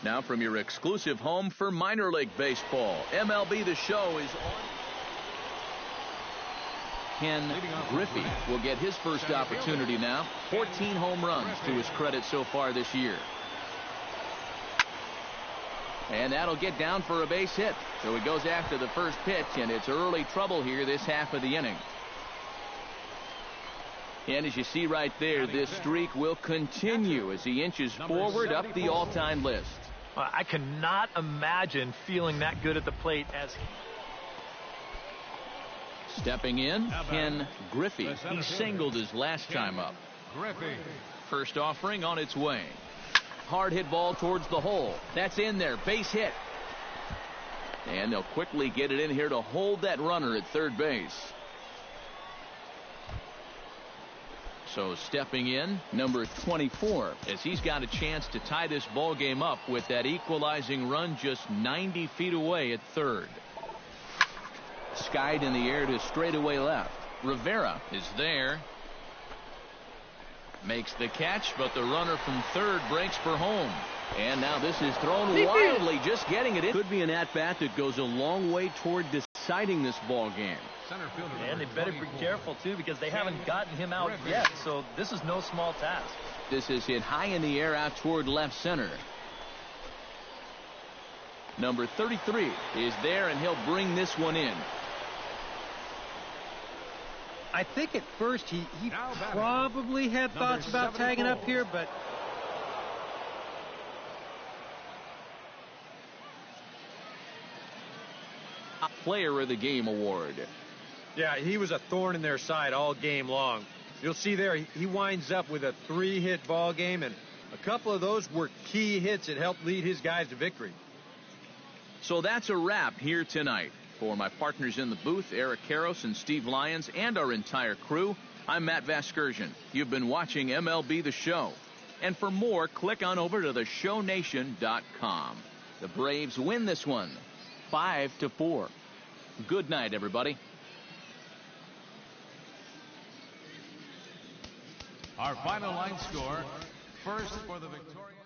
Now from your exclusive home for minor league baseball, MLB The Show is on. Ken Griffey will get his first opportunity now. 14 home runs to his credit so far this year. And that'll get down for a base hit. So he goes after the first pitch, and it's early trouble here this half of the inning. And as you see right there, this streak will continue as he inches forward up the all-time list. I cannot imagine feeling that good at the plate as stepping in, Ken Griffey. He singled his last time up. First offering on its way. Hard hit ball towards the hole. That's in there. Base hit. And they'll quickly get it in here to hold that runner at third base. So stepping in, number 24, as he's got a chance to tie this ball game up with that equalizing run just 90 feet away at third. Skied in the air to straightaway left. Rivera is there. Makes the catch, but the runner from third breaks for home. And now this is thrown wildly, just getting it in. Could be an at-bat that goes a long way toward deciding this ball game. And they better be careful, too, because they haven't gotten him out yet, so this is no small task. This is hit high in the air out toward left center. Number 33 is there, and he'll bring this one in. I think at first he probably had thoughts about tagging up here, but Player of the Game award. yeah, he was a thorn in their side all game long. You'll see there he winds up with a 3-hit ball game, and a couple of those were key hits that helped lead his guys to victory. So that's a wrap here tonight. For my partners in the booth, Eric Karros and Steve Lyons, and our entire crew, I'm Matt Vasgersian. You've been watching MLB The Show. And for more, click on over to theshownation.com. The Braves win this one, 5-4. Good night, everybody. Our final line score, first for the victorious.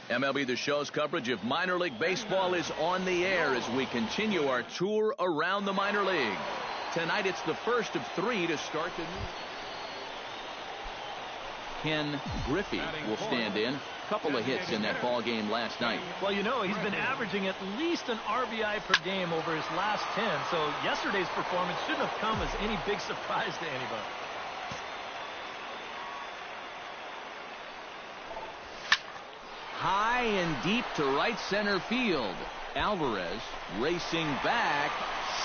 MLB The Show's coverage of minor league baseball is on the air as we continue our tour around the minor league. Tonight it's the first of 3 to start the new. Ken Griffey will stand in. Couple of hits in that ball game last night. Well, you know, he's been averaging at least an RBI per game over his last 10, so yesterday's performance shouldn't have come as any big surprise to anybody. High and deep to right center field. Alvarez racing back.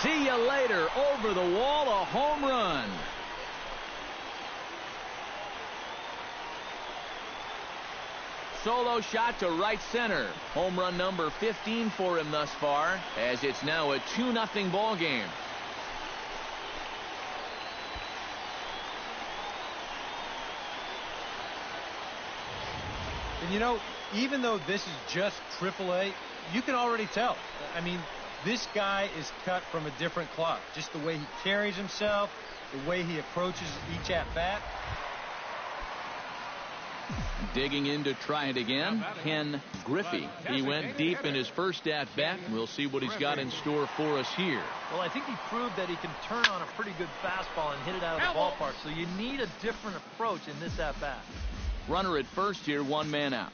See you later. Over the wall, a home run. Solo shot to right center. Home run number 15 for him thus far, as it's now a 2-0 ball game. And you know, even though this is just AAA, you can already tell. I mean, this guy is cut from a different cloth. Just the way he carries himself, the way he approaches each at-bat. Digging in to try it again, Ken Griffey. He went deep in his first at-bat. We'll see what he's got in store for us here. Well, I think he proved that he can turn on a pretty good fastball and hit it out of the ballpark, so you need a different approach in this at-bat. Runner at first here, 1 man out.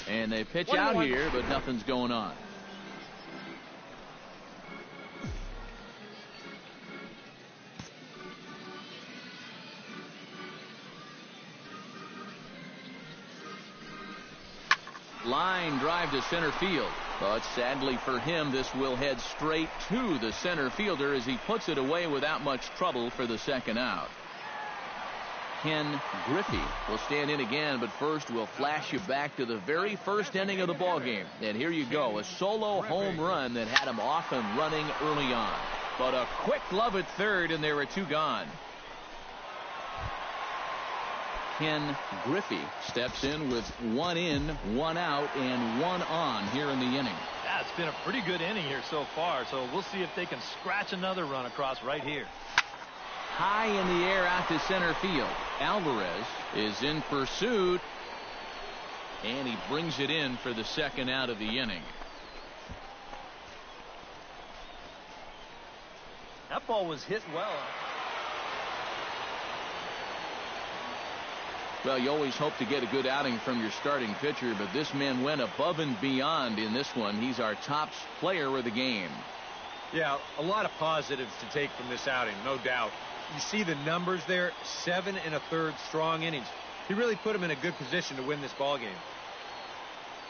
And they pitch out here, but nothing's going on. Line drive to center field. But sadly for him, this will head straight to the center fielder as he puts it away without much trouble for the second out. Ken Griffey will stand in again, but first we'll flash you back to the very first inning of the ball game. And here you go, a solo home run that had him off and running early on. But a quick glove at third, and there were 2 gone. Ken Griffey steps in with 1 in, 1 out, and 1 on here in the inning. Yeah, it's been a pretty good inning here so far, so we'll see if they can scratch another run across right here. High in the air out to center field. Alvarez is in pursuit, and he brings it in for the second out of the inning. That ball was hit well. Well, you always hope to get a good outing from your starting pitcher, but this man went above and beyond in this one. He's our top player of the game. Yeah, a lot of positives to take from this outing, no doubt. You see the numbers there, 7 1/3 strong innings. He really put him in a good position to win this ball game.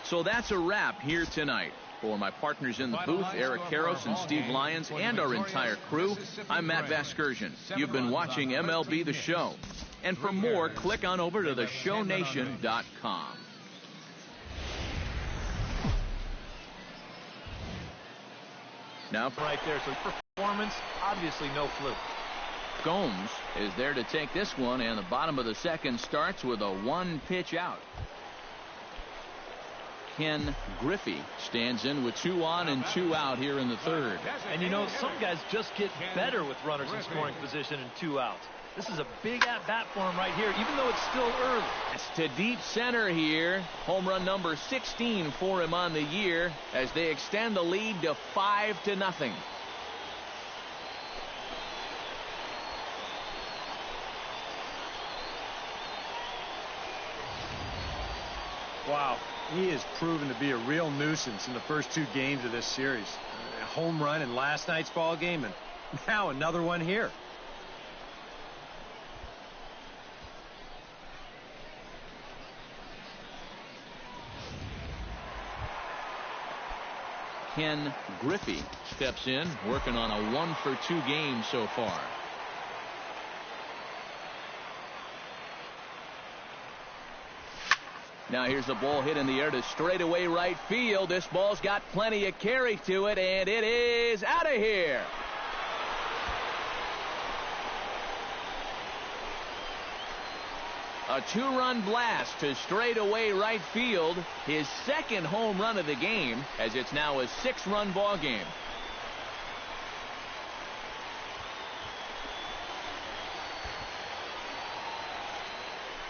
So that's a wrap here tonight. For my partners in the booth, Eric Karros and Steve Lyons, and our entire crew, I'm Matt Vasgersian. You've been watching MLB The Show. And for more, click on over to theshownation.com. Now Right there, so performance, obviously no fluke. Gomes is there to take this one, and the bottom of the second starts with a 1-pitch out. Ken Griffey stands in with 2 on and 2 out here in the third. And you know, some guys just get better with runners in scoring position and 2 outs. This is a big at-bat for him right here, even though it's still early. It's to deep center here. Home run number 16 for him on the year as they extend the lead to 5-0. Wow, he has proven to be a real nuisance in the first 2 games of this series. A home run in last night's ball game, and now another one here. Ken Griffey steps in, working on a 1-for-2 game so far. Now here's the ball hit in the air to straightaway right field. This ball's got plenty of carry to it, and it is out of here. A 2-run blast to straightaway right field. His second home run of the game, as it's now a 6-run ball game.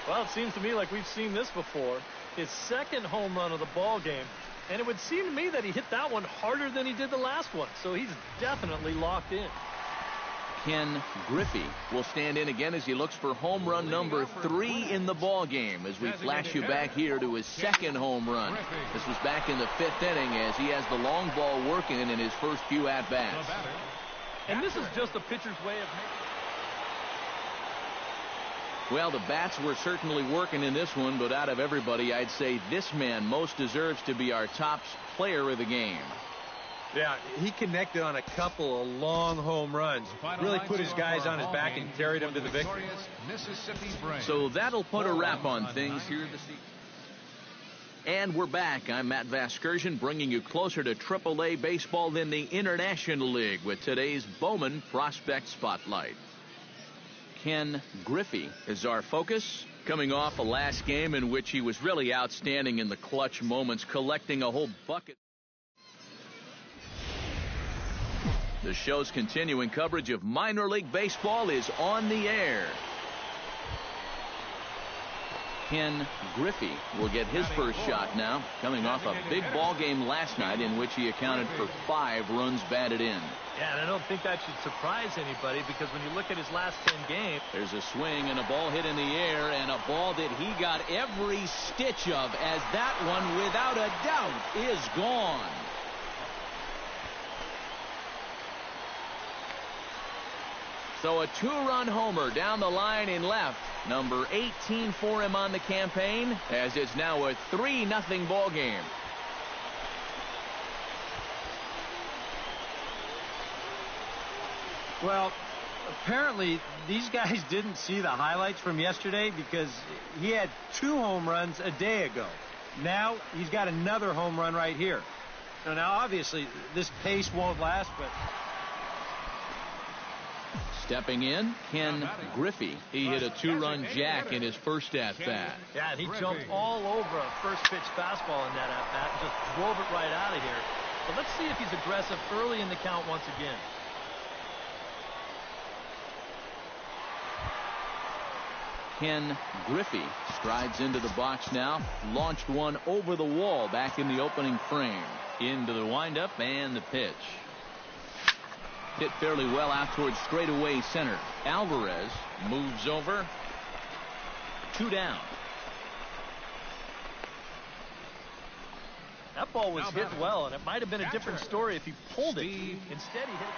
Well, it seems to me like we've seen this before. His second home run of the ball game. And it would seem to me that he hit that one harder than he did the last one. So he's definitely locked in. Ken Griffey will stand in again as he looks for home run number 3 in the ball game as we flash you back here to his second home run. This was back in the 5th inning as he has the long ball working in his first few at-bats. And this is just a pitcher's way of making... Well, the bats were certainly working in this one, but out of everybody, I'd say this man most deserves to be our top player of the game. Yeah, he connected on a couple of long home runs. Really put his guys on his back and carried them to the victory. So that'll put a wrap on things here this evening. And we're back. I'm Matt Vasgersian, bringing you closer to AAA baseball in the International League with today's Bowman Prospect Spotlight. Ken Griffey is our focus, coming off a last game in which he was really outstanding in the clutch moments, collecting a whole bucket. The show's continuing coverage of minor league baseball is on the air. Ken Griffey will get his first shot now, coming off a big ball game last night in which he accounted for 5 runs batted in. Yeah, and I don't think that should surprise anybody because when you look at his last 10 games... There's a swing and a ball hit in the air and a ball that he got every stitch of as that one, without a doubt, is gone. So a 2-run homer down the line in left. Number 18 for him on the campaign, as it's now a 3-0 ball game. Well, apparently these guys didn't see the highlights from yesterday because he had 2 home runs a day ago. Now he's got another home run right here. So now obviously this pace won't last, but... Stepping in, Ken Griffey. He hit a 2-run jack in his first at-bat. Yeah, and he jumped all over a first-pitch fastball in that at-bat and just drove it right out of here. But let's see if he's aggressive early in the count once again. Ken Griffey strides into the box now. Launched one over the wall back in the opening frame. Into the windup and the pitch. Hit fairly well out towards straightaway center. Alvarez moves over. 2 down. That ball was hit well, and it might have been a different story if he pulled it. Instead, he hit it.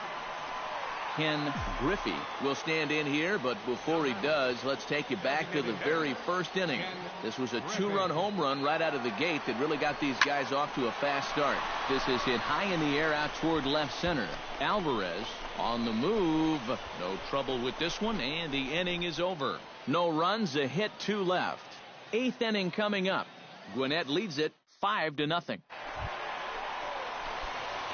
Ken Griffey will stand in here, but before he does, let's take you back to the very first inning. This was a 2-run home run right out of the gate that really got these guys off to a fast start. This is hit high in the air out toward left center. Alvarez on the move. No trouble with this one, and the inning is over. No runs, a hit, 2 left. 8th inning coming up. Gwinnett leads it 5-0.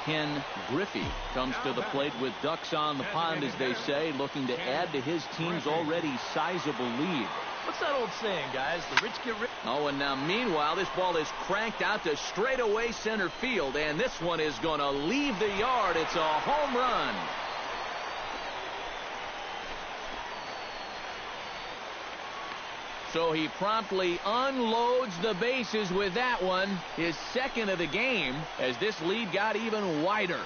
Ken Griffey comes to the plate with ducks on the pond, as they say, looking to add to his team's already sizable lead. What's that old saying, guys? The rich get rich. Oh, and now meanwhile, this ball is cranked out to straightaway center field, and this one is going to leave the yard. It's a home run. So he promptly unloads the bases with that one, his second of the game, as this lead got even wider.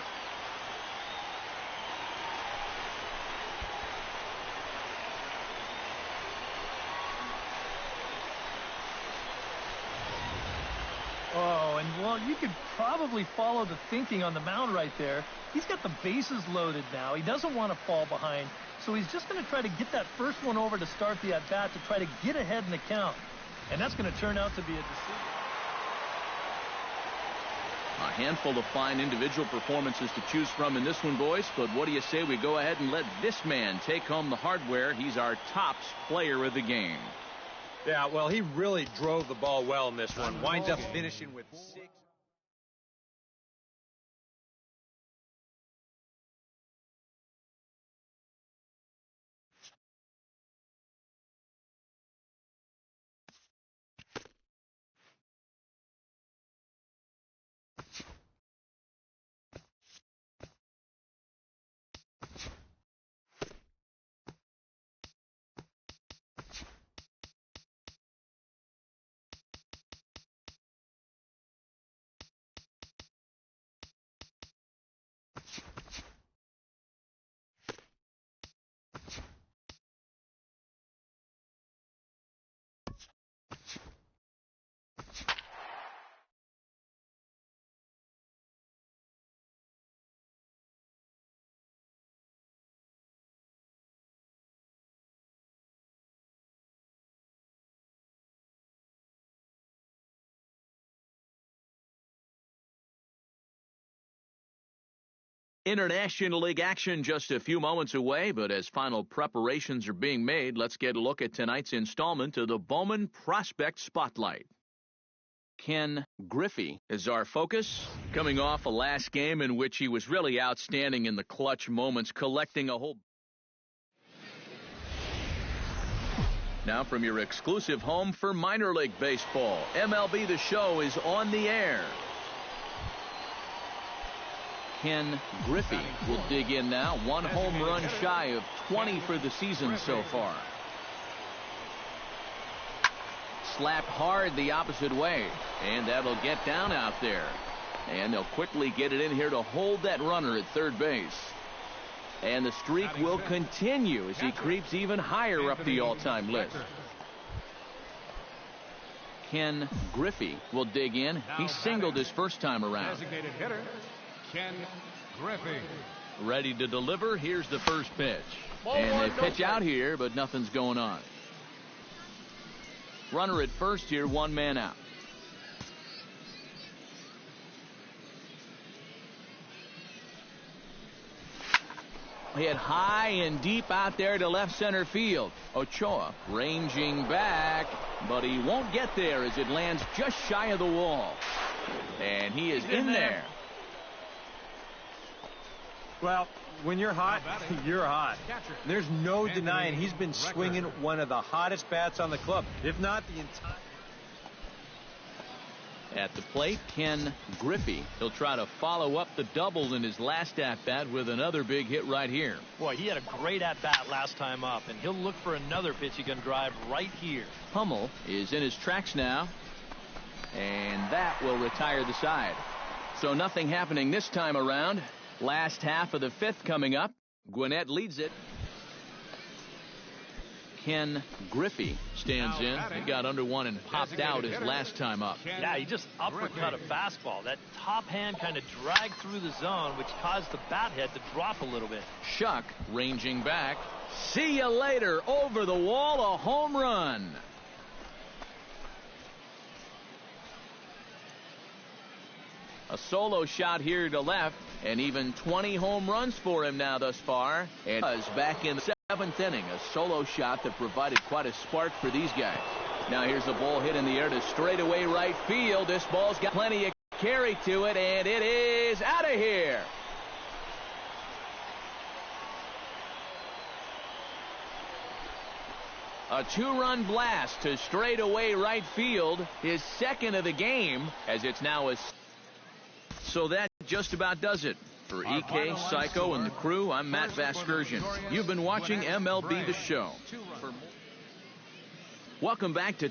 Oh, and well, you could probably follow the thinking on the mound right there. He's got the bases loaded now. He doesn't want to fall behind. So he's just going to try to get that first one over to start the at-bat to try to get ahead in the count. And that's going to turn out to be a decision. A handful of fine individual performances to choose from in this one, boys. But what do you say we go ahead and let this man take home the hardware? He's our tops player of the game. Yeah, well, he really drove the ball well in this one. Winds up finishing with 6. International League action just a few moments away, but as final preparations are being made, let's get a look at tonight's installment of the Bowman Prospect Spotlight. Ken Griffey is our focus, coming off a last game in which he was really outstanding in the clutch moments, collecting a whole... Now from your exclusive home for minor league baseball, MLB The Show is on the air. Ken Griffey will dig in now. One home run shy of 20 for the season so far. Slapped hard the opposite way, and that'll get down out there. And they'll quickly get it in here to hold that runner at third base. And the streak will continue as he creeps even higher up the all-time list. Ken Griffey will dig in. He singled his first time around. Designated hitter, Ken Griffey. Ready to deliver. Here's the first pitch. And they pitch out here, but nothing's going on. Runner at first here, one man out. Hit high and deep out there to left center field. Ochoa ranging back, but he won't get there as it lands just shy of the wall. And he is in there. Well, when you're hot, you're hot. There's no denying he's been swinging one of the hottest bats on the club, if not the entire... At the plate, Ken Griffey. He'll try to follow up the double in his last at-bat with another big hit right here. Boy, he had a great at-bat last time up, and he'll look for another pitch he can drive right here. Hummel is in his tracks now, and that will retire the side. So nothing happening this time around. Last half of the fifth coming up. Gwinnett leads it. Ken Griffey stands in. He got under one and popped out his last time up. Yeah, he just uppercut a fastball. That top hand kind of dragged through the zone, which caused the bat head to drop a little bit. Shuck ranging back. See you later. Over the wall, a home run. A solo shot here to left, and even 20 home runs for him now thus far. And is back in the seventh inning, a solo shot that provided quite a spark for these guys. Now here's a ball hit in the air to straightaway right field. This ball's got plenty of carry to it, and it is out of here. A two-run blast to straightaway right field, his second of the game, as it's now a... So that just about does it. For EK, Psycho, and the crew, I'm Matt Vasgersian. You've been watching MLB The Show. Welcome back to